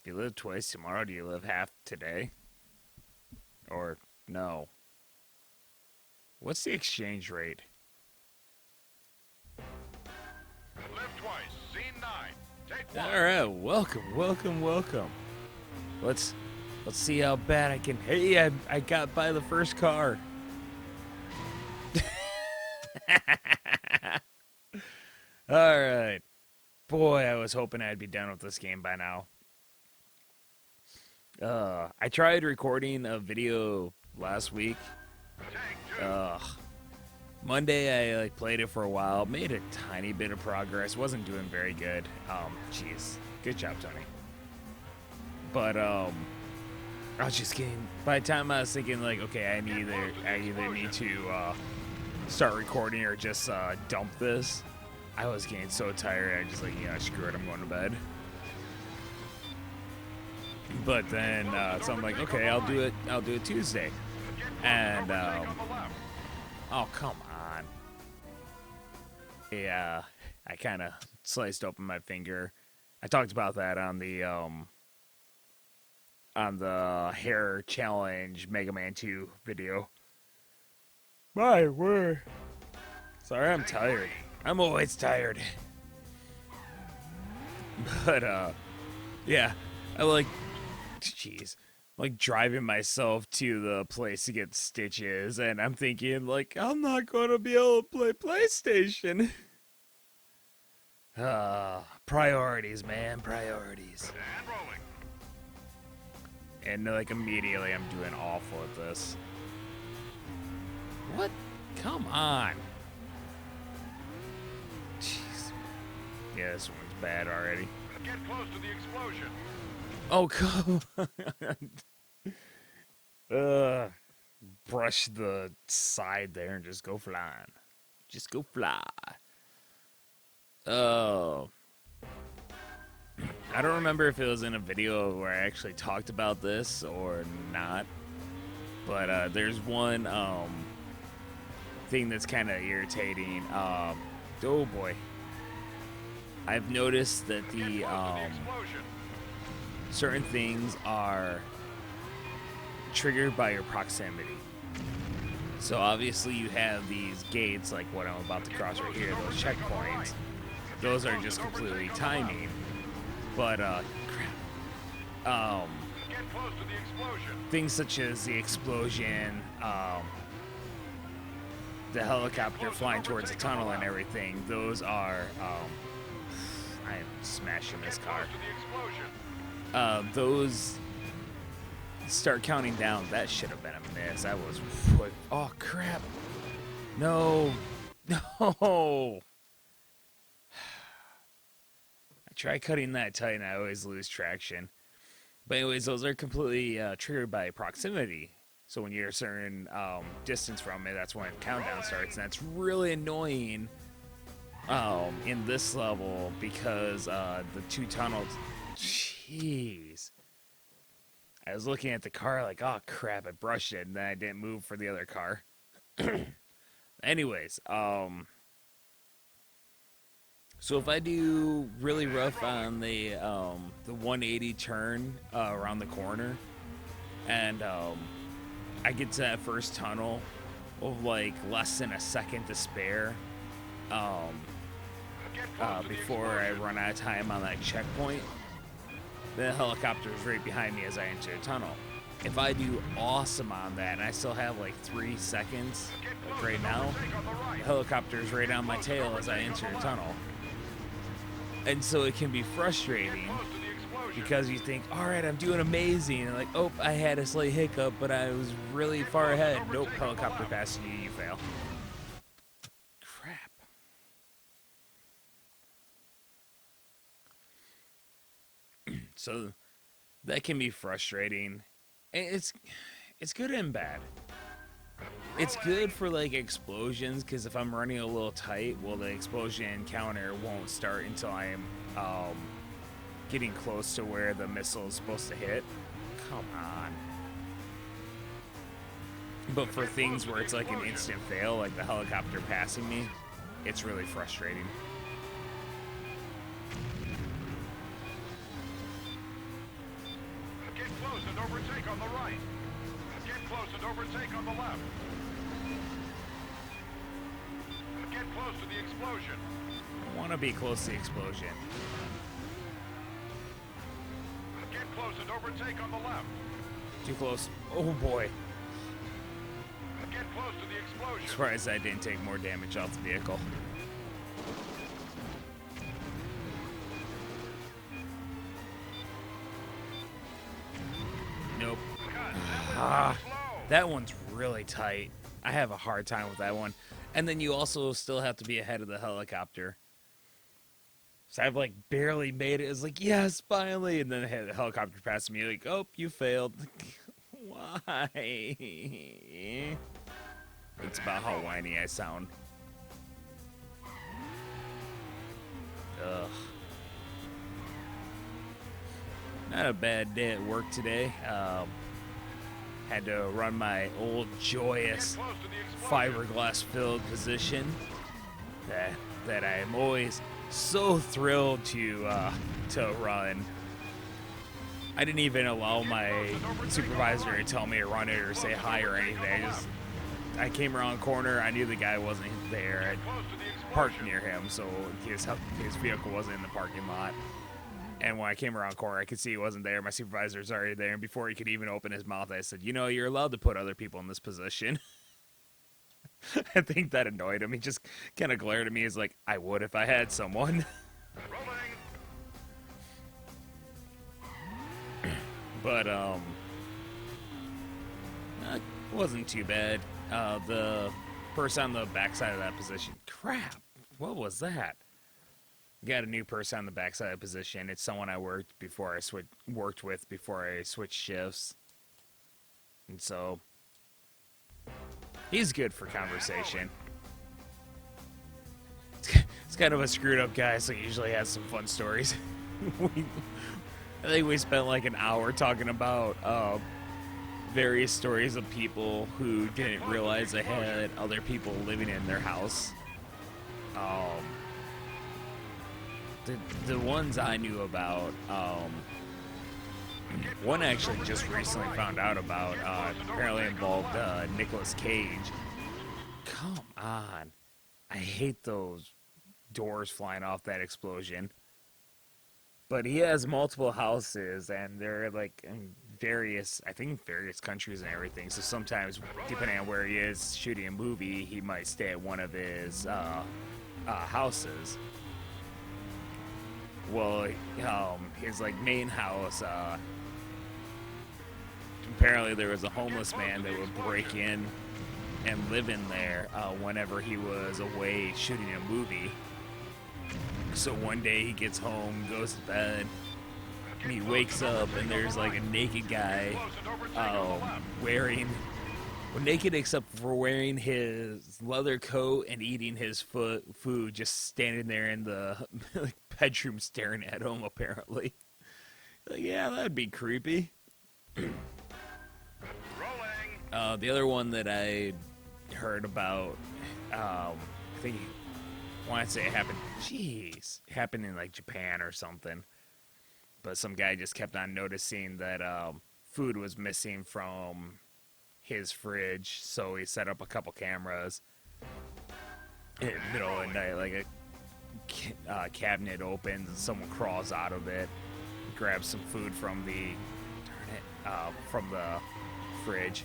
If you live twice tomorrow, do you live half today? Or no? What's the exchange rate? Live twice. Scene 9. Take one. All right, welcome. Let's see how bad I can. Hey, I got by the first car. All right, boy, I was hoping I'd be done with this game by now. I tried recording a video last week. Take 2. Monday I played it for a while, made a tiny bit of progress, wasn't doing very good. Jeez, good job, Tony. But I was just getting. By the time I was thinking like, okay, I either need to start recording or just dump this. I was getting so tired. I just like, screw it, I'm going to bed. But then so I'm like, okay, I'll do it Tuesday, and oh, come on. Yeah, I kind of sliced open my finger. I talked about that on the hair challenge Mega Man 2 video. My word. Sorry, I'm tired. I'm always tired. But yeah, jeez. Like driving myself to the place to get stitches, and I'm thinking like I'm not gonna be able to play PlayStation. Priorities, man, priorities. And rolling. And like immediately I'm doing awful at this. What? Come on. Jeez. Yeah, this one's bad already. Get close to the explosion. Oh, come on. Brush the side there and just go flying. Just go fly. Oh. I don't remember if it was in a video where I actually talked about this or not. But there's one thing that's kind of irritating. Oh boy. I've noticed that the certain things are triggered by your proximity. So obviously you have these gates like what I'm about to cross right here, those checkpoints. Those are just completely timing. But crap. Things such as the explosion, the helicopter flying towards the tunnel and everything, those are I am smashing this car. Those start counting down. That should have been a miss. That was. Oh crap! No. I try cutting that tight, and I always lose traction. But anyways, those are completely triggered by proximity. So when you're a certain distance from it, that's when the countdown starts, and that's really annoying. In this level because the two tunnels. Jeez. I was looking at the car like, oh crap, I brushed it, and then I didn't move for the other car. Anyways, so if I do really rough on the 180 turn around the corner, and I get to that first tunnel of like less than a second to spare, before I run out of time on that checkpoint, the helicopter is right behind me as I enter the tunnel. If I do awesome on that, and I still have like 3 seconds, like right now, the helicopter is right on my tail as I enter the tunnel. And so it can be frustrating because you think, all right, I'm doing amazing. And like, oh, I had a slight hiccup, but I was really far ahead. Nope, helicopter passing you, you fail. Crap. So that can be frustrating. And it's good and bad. It's good for like explosions because if I'm running a little tight, well, the explosion counter won't start until I am getting close to where the missile is supposed to hit. Come on. But for things where it's like an instant fail, like the helicopter passing me, it's really frustrating. close and overtake on the right. Get close and overtake on the left. Get close to the explosion. I want to be close to the explosion. Get close and overtake on the left. Too close. Oh boy. Get close to the explosion. Surprised I didn't take more damage off the vehicle. Nope. That one's really tight. I have a hard time with that one. And then you also still have to be ahead of the helicopter. So I've like barely made it. It's like, yes, finally. And then the helicopter passed me. Like, oh, you failed. Why? It's about how whiny I sound. Ugh. Not a bad day at work today. Had to run my old joyous fiberglass filled position that I'm always so thrilled to run. I didn't even allow my supervisor to tell me to run it or say hi or anything. I came around the corner. I knew the guy wasn't there. I parked near him, so his vehicle wasn't in the parking lot. And when I came around the corner, I could see he wasn't there. My supervisor's already there. And before he could even open his mouth, I said, you know, you're allowed to put other people in this position. I think that annoyed him. He just kind of glared at me. He's like, I would if I had someone. But, it wasn't too bad. The person on the backside of that position, crap, what was that? Got a new person on the backside of the position. It's someone I worked with before I switched shifts. And so, he's good for conversation. It's kind of a screwed up guy, so he usually has some fun stories. I think we spent like an hour talking about various stories of people who didn't realize they had other people living in their house. The ones I knew about, one actually just recently found out about, apparently involved Nicolas Cage. Come on. I hate those doors flying off that explosion. But he has multiple houses, and they're like in various countries and everything. So sometimes, depending on where he is shooting a movie, he might stay at one of his houses. Well, his like main house, apparently there was a homeless man that would break in and live in there whenever he was away shooting a movie. So one day he gets home, goes to bed, and he wakes up and there's like a naked guy naked except for wearing his leather coat and eating his food, just standing there in the bedroom staring at him, apparently. Like, yeah, that'd be creepy. The other one that I heard about, I think I want to say it happened in like Japan or something. But some guy just kept on noticing that food was missing from his fridge, so he set up a couple cameras in the middle of the night, like a cabinet opens and someone crawls out of it, grabs some food from the fridge.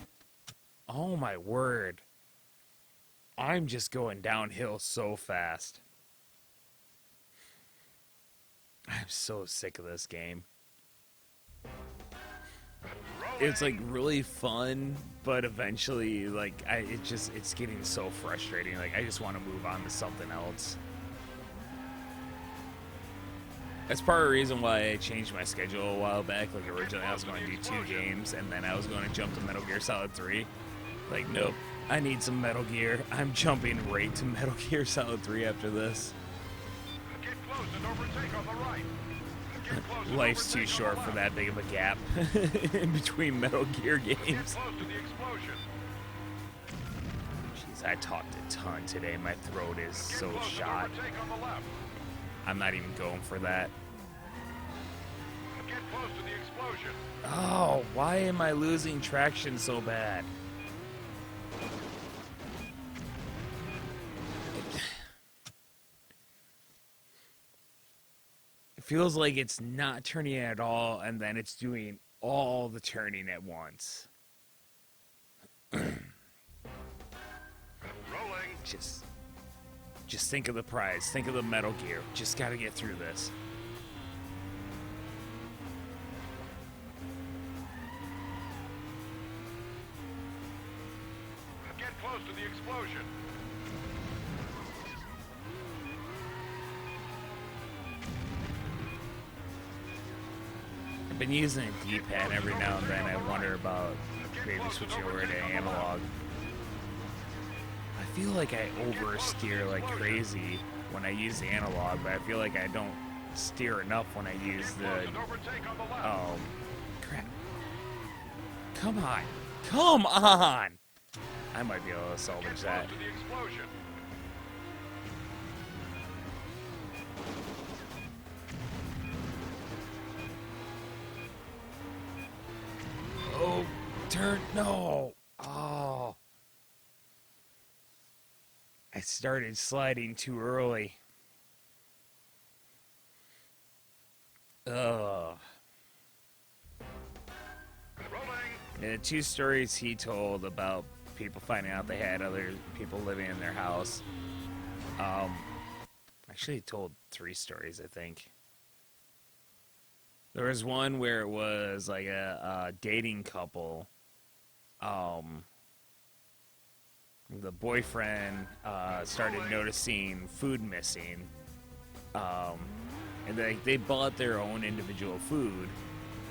Oh my word. I'm just going downhill so fast. I'm so sick of this game. It's like really fun, but eventually, like, it's getting so frustrating. Like, I just want to move on to something else. That's part of the reason why I changed my schedule a while back. Like, originally I was going to do 2 games, and then I was going to jump to Metal Gear Solid 3. Like, nope, I need some Metal Gear. I'm jumping right to Metal Gear Solid 3 after this. Get close and overtake on the right. Life's too short for that big of a gap in between Metal Gear games. Jeez, I talked a ton today. My throat is so shot. I'm not even going for that. Get close to the explosion. explosion. Oh, why am I losing traction so bad? It feels like it's not turning at all, and then it's doing all the turning at once. Rolling. Just think of the prize. Think of the Metal Gear. Just gotta get through this. Get close to the explosion. I've been using a D-pad every now and then. I wonder about maybe switching over to analog. I feel like I oversteer like crazy when I use the analog, but I feel like I don't steer enough when I use the... Oh, crap. Come on. Come on! I might be able to salvage that. Oh, turn, no. Oh. I started sliding too early. Ugh. The two stories he told about people finding out they had other people living in their house. Actually, he told 3 stories, I think. There was one where it was like a dating couple. The boyfriend started noticing food missing. And they bought their own individual food.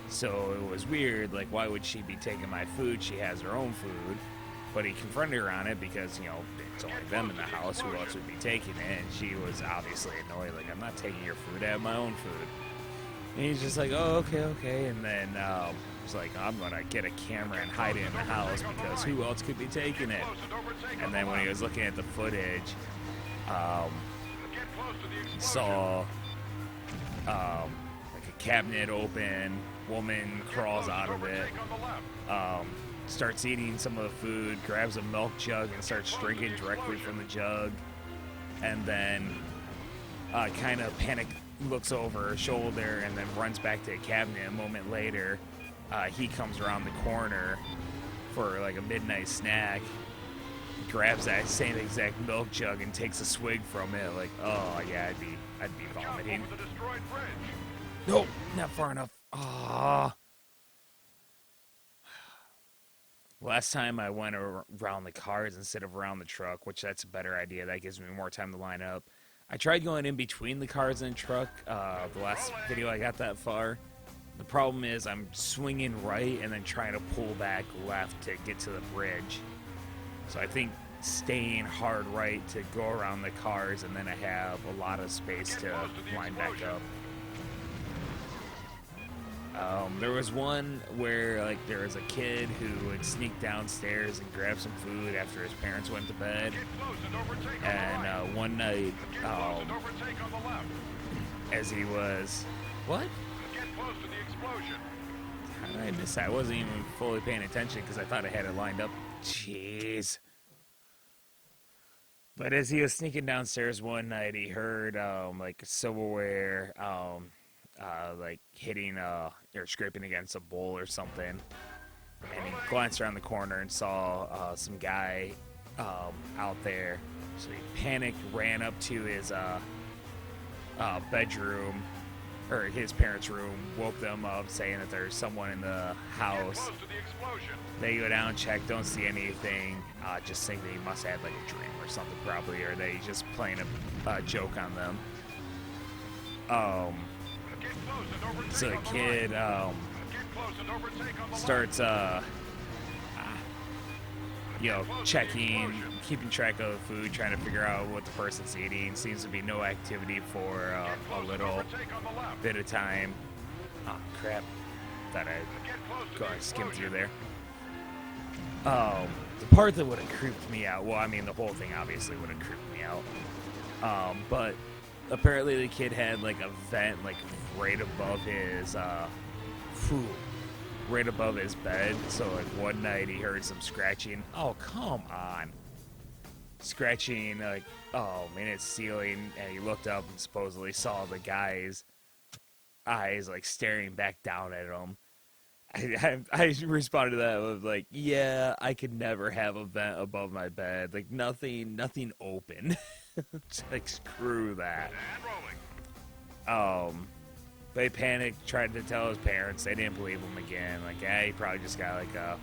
So it was weird, like, why would she be taking my food? She has her own food. But he confronted her on it because, you know, it's only them in the house. Who else would be taking it? And she was obviously annoyed, like, I'm not taking your food. I have my own food. And he's just like, oh, okay. And then he's like, I'm going to get a camera and hide it in the house because who else could be taking it? And then when he was looking at the footage, he saw like a cabinet open, woman crawls out of it, starts eating some of the food, grabs a milk jug and starts drinking directly from the jug, and then kind of panic looks over her shoulder and then runs back to the cabinet. A moment later, he comes around the corner for like a midnight snack, grabs that same exact milk jug and takes a swig from it. Like, oh yeah, I'd be vomiting. Nope, not far enough. Ah. Last time I went around the cars instead of around the truck, which that's a better idea. That gives me more time to line up. I tried going in between the cars and truck. The last video I got that far. The problem is I'm swinging right and then trying to pull back left to get to the bridge. So I think staying hard right to go around the cars, and then I have a lot of space to line back up. There was one where like there was a kid who would sneak downstairs and grab some food after his parents went to bed. And one night, as he was, what? How did I miss that? I wasn't even fully paying attention because I thought I had it lined up. Jeez. But as he was sneaking downstairs one night, he heard like silverware like hitting or scraping against a bowl or something, and he glanced around the corner and saw some guy out there. So he panicked, ran up to his bedroom, or his parents' room, woke them up saying that there's someone in the house. They go down, check, don't see anything, just think that he must have had like a dream or something probably, or they just playing a joke on them. So the kid starts, you know, checking, keeping track of the food, trying to figure out what the person's eating. Seems to be no activity for a little bit of time. Oh, crap. Thought I'd skim through there. The part that would have creeped me out, well, I mean, the whole thing obviously would have creeped me out. But apparently the kid had like a vent like right above his right above his bed. So like one night he heard some scratching. Oh, come on. Scratching like in his ceiling, and he looked up and supposedly saw the guy's eyes like staring back down at him. I responded to that with like, yeah, I could never have a vent above my bed. Like nothing open. Just like screw that. But he panicked, tried to tell his parents. They didn't believe him again. Like, yeah, he probably just got like a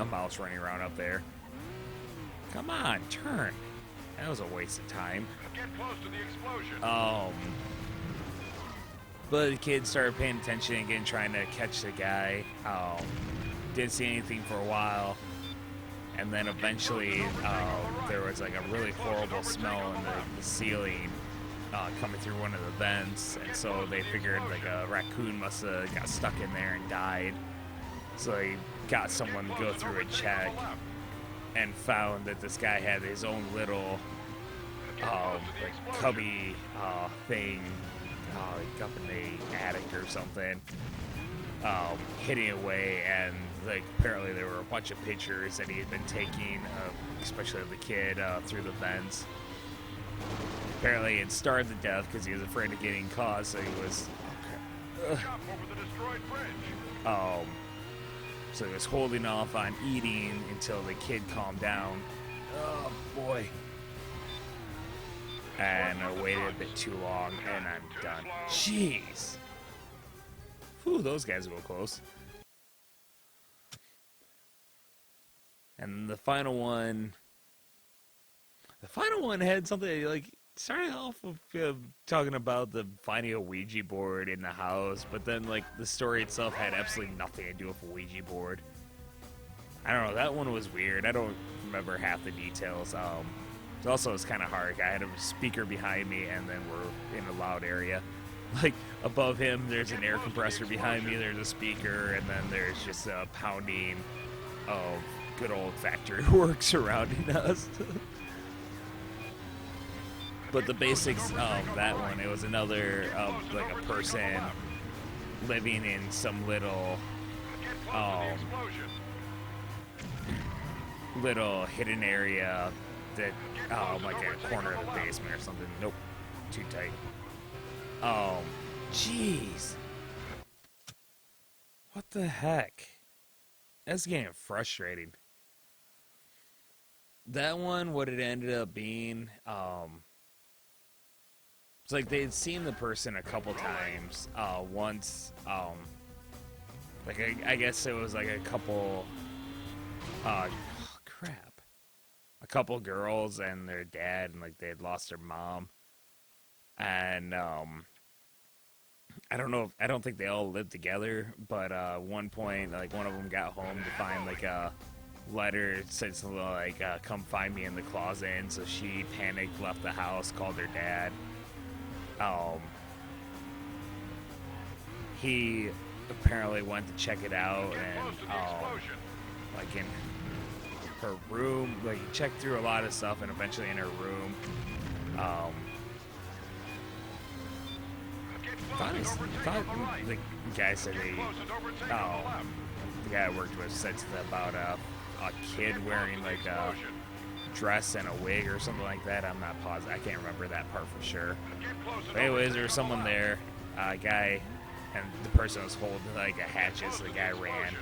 mouse running around up there. Come on, turn. That was a waste of time. Get close to the explosion. But the kid started paying attention again, trying to catch the guy. Didn't see anything for a while. And then eventually there was like a really horrible smell in the ceiling coming through one of the vents. And so they figured like a raccoon must have got stuck in there and died. So they got someone to go through and check and found that this guy had his own little like cubby thing like up in the attic or something, hidden away, and like apparently there were a bunch of pictures that he had been taking, especially of the kid through the vents. Apparently he had starved to death because he was afraid of getting caught, so he was so he was holding off on eating until the kid calmed down. Oh boy. And I waited a bit too long, and I'm done. Jeez. Whew, those guys go close. And the final one had something like, starting off with talking about the finding a Ouija board in the house, but then like the story itself had absolutely nothing to do with a Ouija board. I don't know, that one was weird. I don't remember half the details. Also, it's kind of hard. I had a speaker behind me, and then we're in a loud area. Like, above him, there's an air compressor. Behind me, there's a speaker, and then there's just a pounding of good old factory work surrounding us. But the basics of that one, it was another, like a person living in some little hidden area that, like a corner of the basement or something. Nope, too tight. Jeez. What the heck? That's getting frustrating. That one, what it ended up being, it's like they'd seen the person a couple times. Once, like I guess it was like a couple, crap. A couple girls and their dad, and like they had lost their mom. And I don't think they all lived together, but one point, like one of them got home to find like a letter that said something like, come find me in the closet. And so she panicked, left the house, called her dad. He apparently went to check it out, and like in her room, like he checked through a lot of stuff, and eventually in her room, the guy said the guy I worked with said something about a kid wearing like a dress and a wig or something like that. I'm not positive. I can't remember that part for sure. But anyways, there was someone there, a guy, and the person was holding like a hatchet, so the guy ran.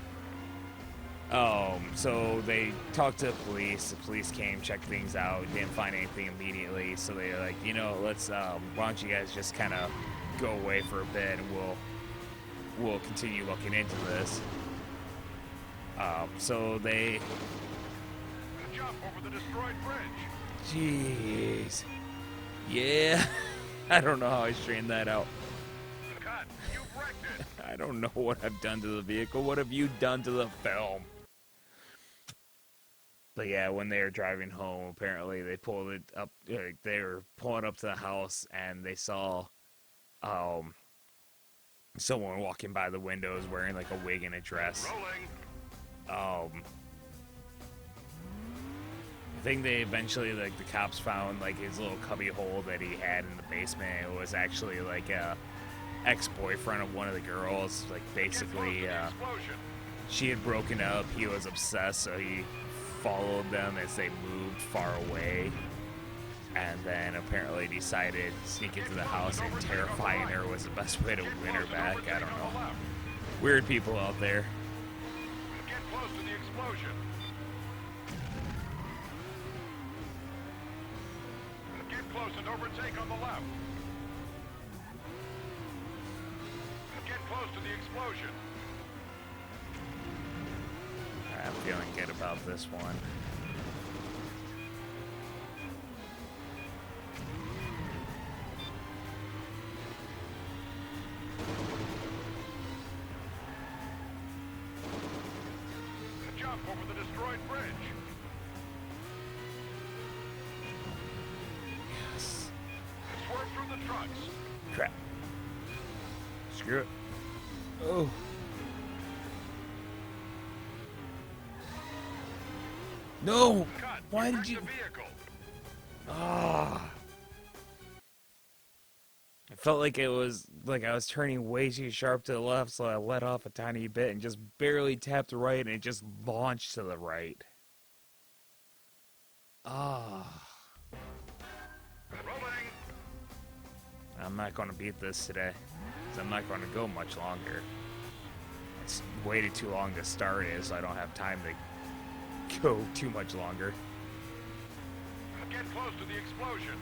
So they talked to the police. The police came, checked things out, didn't find anything immediately. So they were like, let's, why don't you guys just kind of go away for a bit, and we'll continue looking into this. So they jump over the destroyed bridge. Jeez. Yeah. I don't know how I straightened that out. Cut. You wrecked it. I don't know what I've done to the vehicle. What have you done to the film? But yeah, when they were driving home, apparently they pulled it up. They were pulling up to the house, and they saw someone walking by the windows wearing like a wig and a dress. Rolling. I think they eventually, like, the cops found like his little cubby hole that he had in the basement. It was actually like a ex-boyfriend of one of the girls. Like, basically, she had broken up. He was obsessed, so he followed them as they moved far away. And then apparently decided to sneak into the house, and terrifying her was the best way to win her back. I don't know. Weird people out there. Get close to the explosion. Get close and overtake on the left. Get close to the explosion. I'm feeling good about this one. Jump over the destroyed bridge. Yes. Swerve through the trucks. Crap. Screw it. Oh. No! Cut. Why Wrecked did you... the vehicle. Ah. I felt like it was like I was turning way too sharp to the left, so I let off a tiny bit and just barely tapped right, and it just launched to the right. Ah. Rolling. I'm not going to beat this today, because I'm not going to go much longer. It's waited too long to start it, so I don't have time to go too much longer. Get close to the explosion.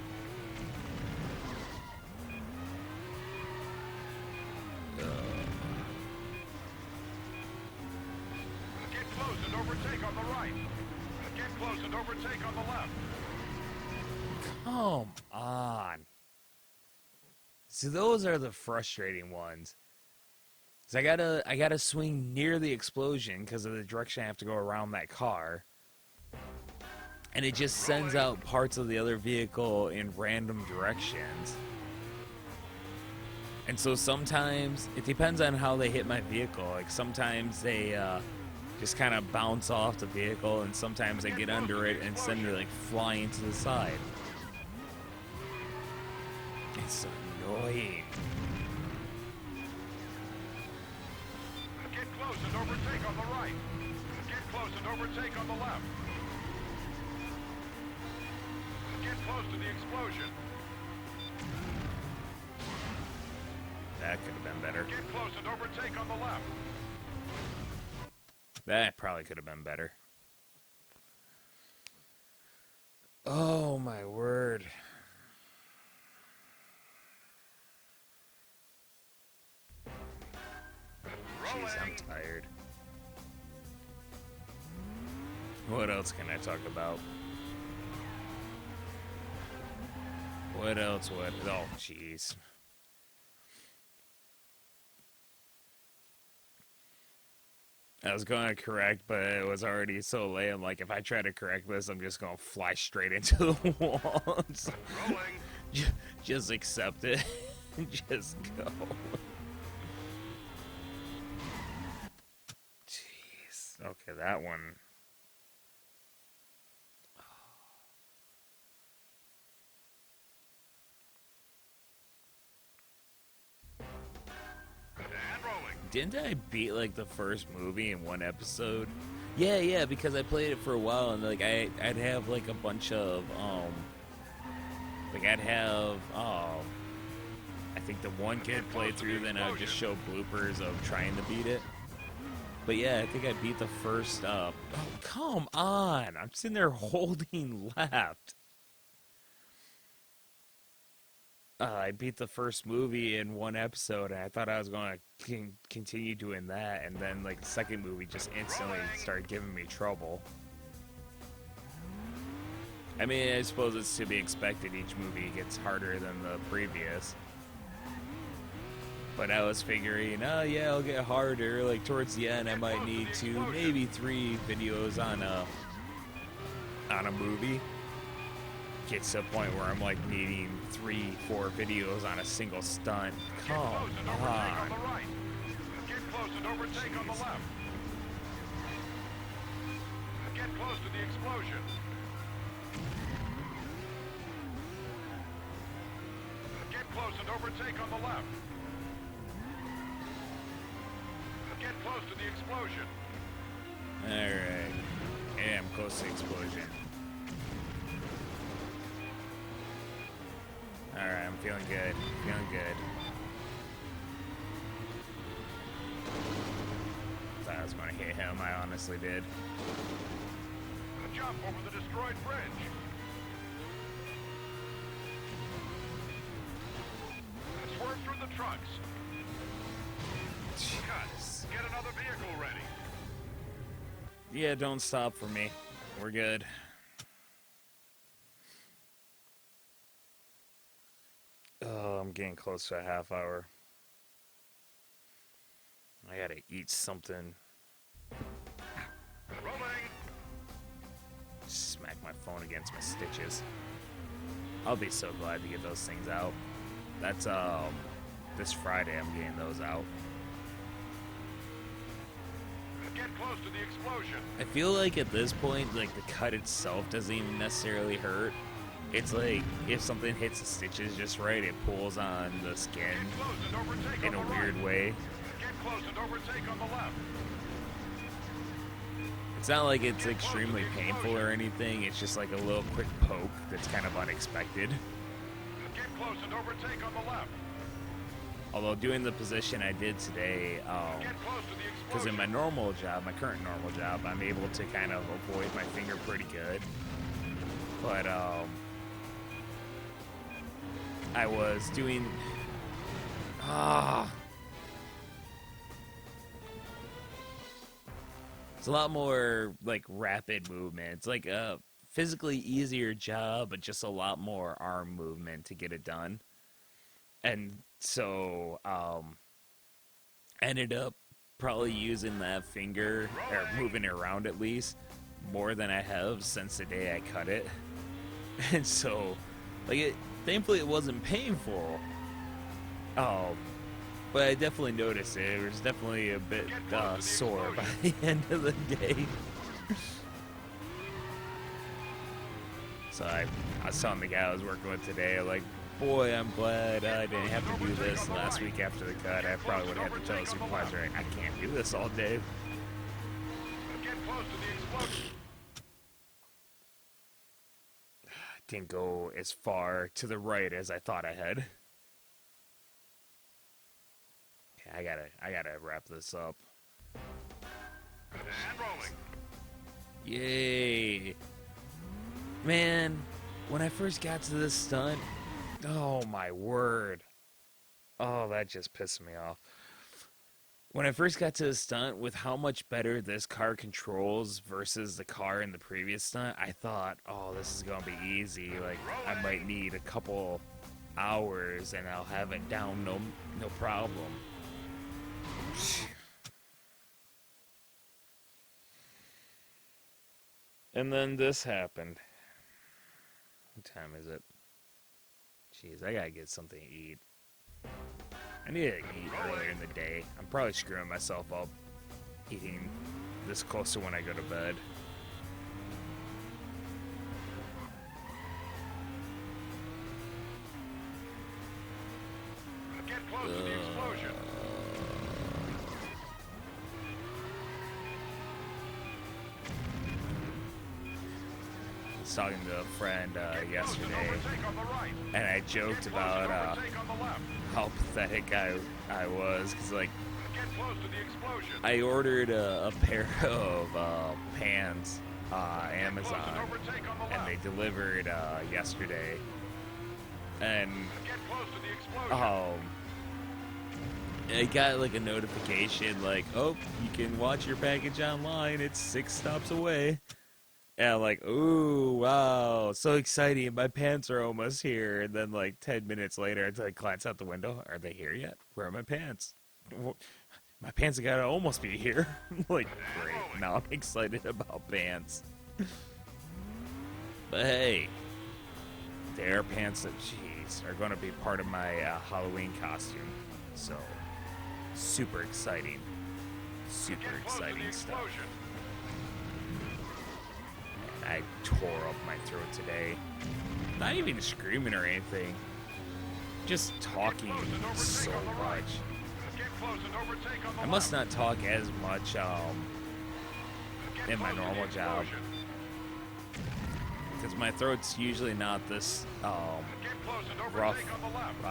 Get close and overtake on the right. Get close and overtake on the left. Come on. See, those are the frustrating ones. 'Cause I gotta swing near the explosion because of the direction I have to go around that car. And it just sends out parts of the other vehicle in random directions. And so sometimes, it depends on how they hit my vehicle. Like, sometimes they just kind of bounce off the vehicle, and sometimes they get under it and send it, like, flying to the side. It's annoying. Get close and overtake on the right. Get close and overtake on the left. Get close to the explosion. That could have been better. Get close and overtake on the left. That probably could have been better. Oh, my word. Jeez, I'm tired. What else can I talk about? What else would... Oh, jeez. I was going to correct, but it was already so late. I'm like, if I try to correct this, I'm just going to fly straight into the walls. Rolling. Just accept it. Just go. Jeez. Okay, that one. And rolling. Didn't I beat like the first movie in one episode? Yeah, because I played it for a while, and like I'd have like a bunch of like I'd have I think the one kid played through, then I would just show bloopers of trying to beat it. But yeah, I think I beat the first oh, come on. I'm sitting there holding left. I beat the first movie in one episode, and I thought I was going to continue doing that, and then like the second movie just instantly started giving me trouble. I mean, I suppose it's to be expected. Each movie gets harder than the previous. But I was figuring, oh yeah, it'll get harder. Like towards the end, I might need 2, maybe 3 videos on a movie. Gets to a point where I'm like needing 3, 4 videos on a single stunt. Come on. Get close and overtake on the left. Get close to the explosion. Get close and overtake on the left. Get close to the explosion. Alright. Yeah, I'm close to explosion. Alright, I'm feeling good. Feeling good. Thought I was going to hit him. I honestly did. Jump over the destroyed bridge. Swerve through the trucks. Jeez. Get another vehicle ready. Yeah, don't stop for me. We're good. Oh, I'm getting close to a half hour. I gotta eat something. Rolling. Smack my phone against my stitches. I'll be so glad to get those things out. That's this Friday I'm getting those out. Get close to the explosion. I feel like at this point, like the cut itself doesn't even necessarily hurt. It's like if something hits the stitches just right, it pulls on the skin Get close and overtake in a on the weird right. way. Get close and overtake on the left. It's not like it's extremely painful or anything. It's just like a little quick poke that's kind of unexpected. Get close and overtake on the left. Although doing the position I did today, Get close to the because explosion. in my normal job, my current normal job, I'm able to kind of avoid my finger pretty good. But I was doing it's a lot more like rapid movement. It's like a physically easier job, but just a lot more arm movement to get it done. And so ended up probably using that finger or moving it around at least more than I have since the day I cut it. And so like thankfully it wasn't painful. But I definitely noticed it. It was definitely a bit sore by the end of the day. So I was telling the guy I was working with today, like, boy, I'm glad I didn't have to do this last week after the cut. I probably would have had to tell the supervisor, I can't do this all day. Get close to the explosion. Didn't go as far to the right as I thought I had. Okay, I gotta wrap this up. And rolling. Yay. Man, when I first got to this stunt, oh my word. Oh, that just pissed me off. When I first got to the stunt, with how much better this car controls versus the car in the previous stunt, I thought, oh, this is going to be easy. Like, I might need a couple hours and I'll have it down no problem. And then this happened. What time is it? Jeez, I gotta get something to eat. I need to eat earlier in the day. I'm probably screwing myself up eating this close to when I go to bed. Get close to the explosion. I was talking to a friend yesterday, Overtake on the right. and I joked Get close about and overtake on the left. how pathetic I was, because like Get close to the explosion. I ordered a pair of pants Get close and Amazon, overtake on the and left. they delivered yesterday, and Get close to the explosion. I got like a notification like, oh, you can watch your package online, it's 6 stops away. And I'm like, ooh, wow, so exciting, my pants are almost here. And then like 10 minutes later, I like glance out the window, are they here yet? Where are my pants? My pants have got to almost be here. I'm like, great, now I'm excited about pants. But hey, their pants that, jeez, are going to be part of my Halloween costume. So, super exciting. Super Get close to the exciting stuff. explosion. I tore up my throat today. Not even screaming or anything. Just talking so much. Get close and overtake on the I must left. not talk as much Get in my close to the normal job, explosion. because my throat's usually not this Get close and rough overtake on the left.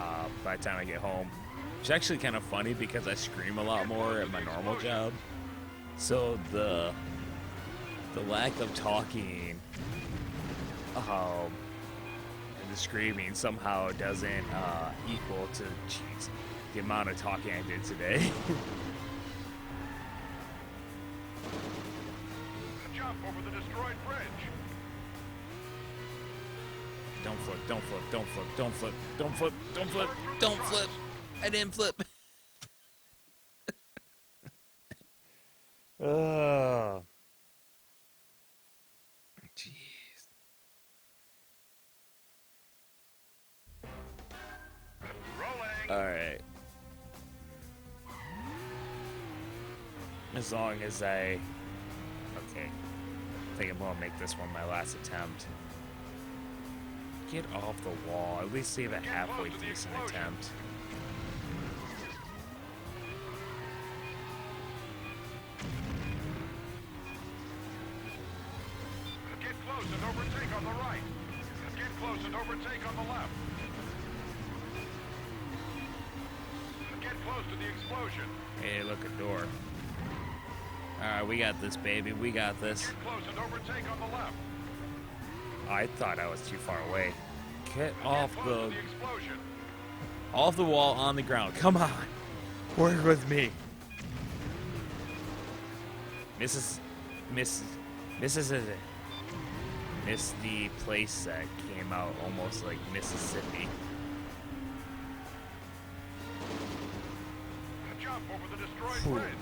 by the time I get home. It's actually kind of funny because I scream a lot more at my normal job. So the lack of talking and the screaming somehow doesn't equal to the amount of talking I did today. Jump over the destroyed bridge. Don't flip, don't flip, don't flip, don't flip, don't flip, don't flip, don't flip. I didn't flip. Oh. Jeez. Rolling. Alright. As long as okay. I think I'm gonna make this one my last attempt. Get off the wall. At least save a halfway decent attempt. Get close and overtake on the right. Get close and overtake on the left. Get close to the explosion. Hey, look, a door. Alright, we got this, baby. We got this. Get close and overtake on the left. I thought I was too far away. Get off Get close the to the explosion. off the wall, on the ground. Come on. Work with me. Mrs. Is it? Miss the place that came out almost like Mississippi. Jump over the destroyed bridge.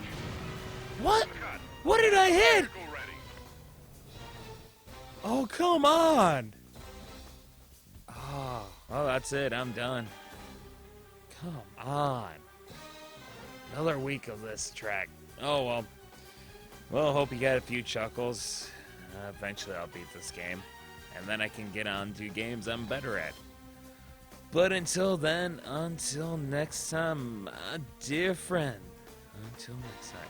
What? Cut. What did I hit? Vehicle ready. Oh, come on. Oh, well, that's it. I'm done. Come on. Another week of this track. Oh, well. Well, hope you got a few chuckles. Eventually I'll beat this game. And then I can get on to games I'm better at. But until then, until next time, my dear friend. Until next time.